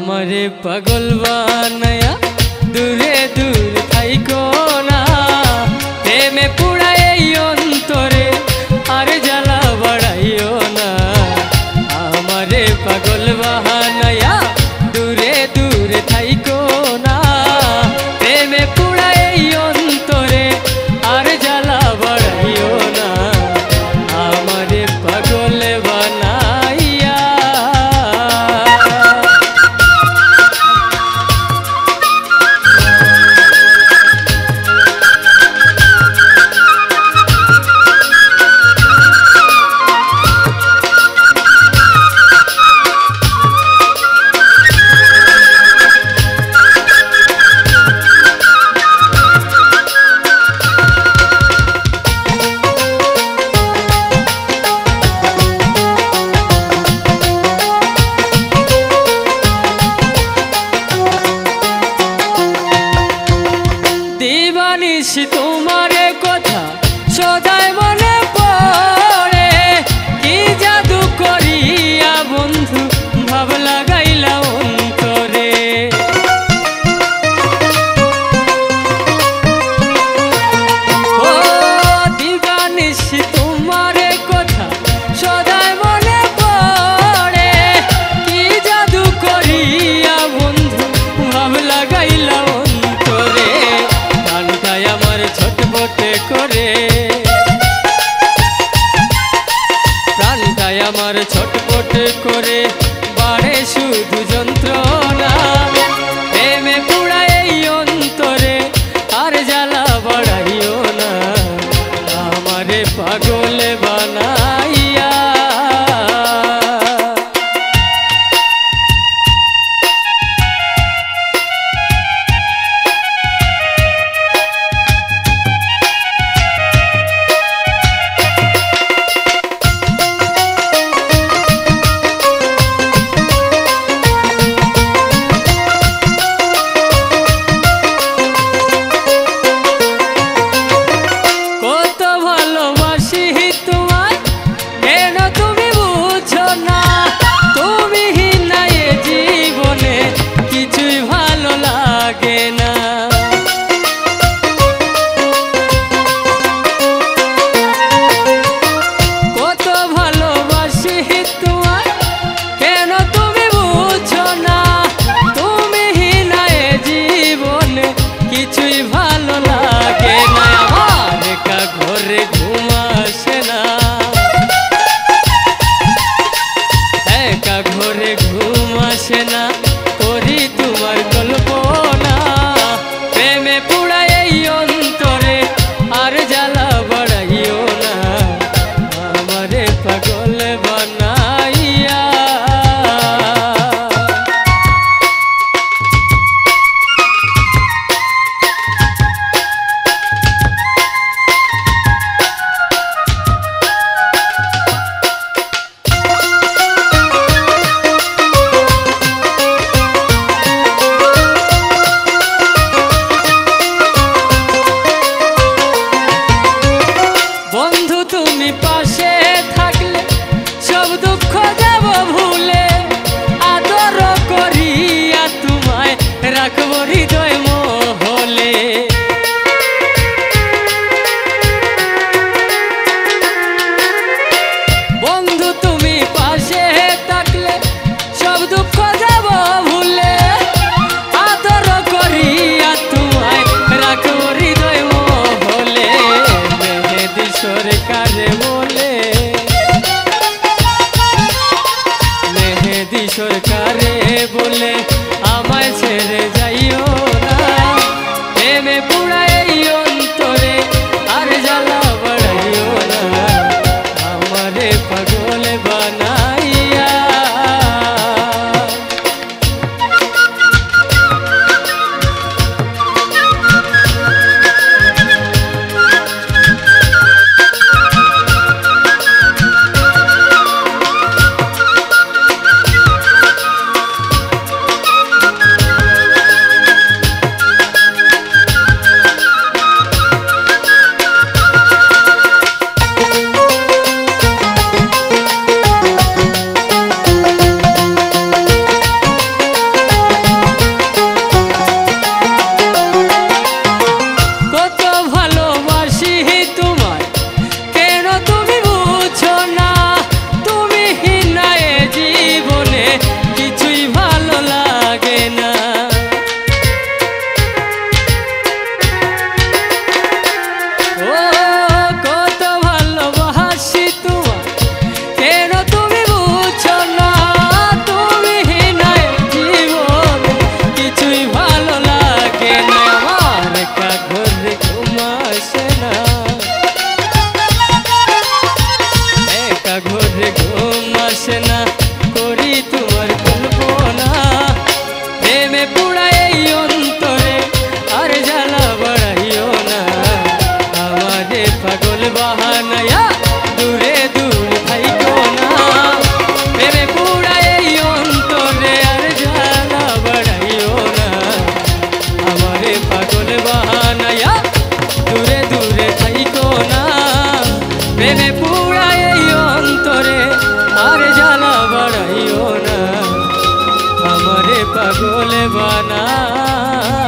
আমারে পাগল বানায়া দূরে দূর থাইকো না, প্রেমে পুরাই এই অন্তরে আর জ্বালা বাড়াইও না। আমারে পাগল বানায়া দূরে দূর থাইকো না, প্রেমে পুরাই এই অন্তরে আর জ্বালা বাড়াইও না। আমারে পাগল বানাইয়া দিবানিশি তোমারে কথা সদাই মনে পড়ে, কি জাদু করিয়া বন্ধু ভাব লাগাইলা অন্তরে। ও দিবানিশি তোমারে কথা সদাই মনে পড়ে, কি জাদু করিয়া বন্ধু ভাব লাগাইলা অন্তরে। আমার ছটফটে করে প্রাণটাই আমার ছটফটে করে বাড়ে শুধু যন্ত্রণা, প্রেমে পুরাই এই অন্তরে আর জ্বালা বাড়াইও না। আমারে পাগল বানাইয়া কিছুই ভালো লাগে না। আমার একা ঘরে ঘুম আসে না, একা ঘরে ঘুম আসে না, করি তোমার কল্পনা, প্রেমে পুরাই এই অন্তরে আর জ্বালা বাড়াইও না। আমারে পাগল বানাইয়া বন্ধু তুমি পাশে থাকলে সব দুঃখ যাব ভুলে, আদর করিয়া তোমায় রাখবো হৃদয় মহলে। বন্ধু তুমি পাশে থাকলে সব দুঃখ যাব ভুলে, আদর করিয়া তোমায় রাখবো হৃদয় মহলে। মেহেদি সরকারে বলে, মেহেদি সরকারে বলে আমায় ছেড়ে যাইও না, প্রেমে পুরাই এই অন্তরে আর জ্বালা বাড়াইও না। আমারে পাগল বানাইয়া দিবানা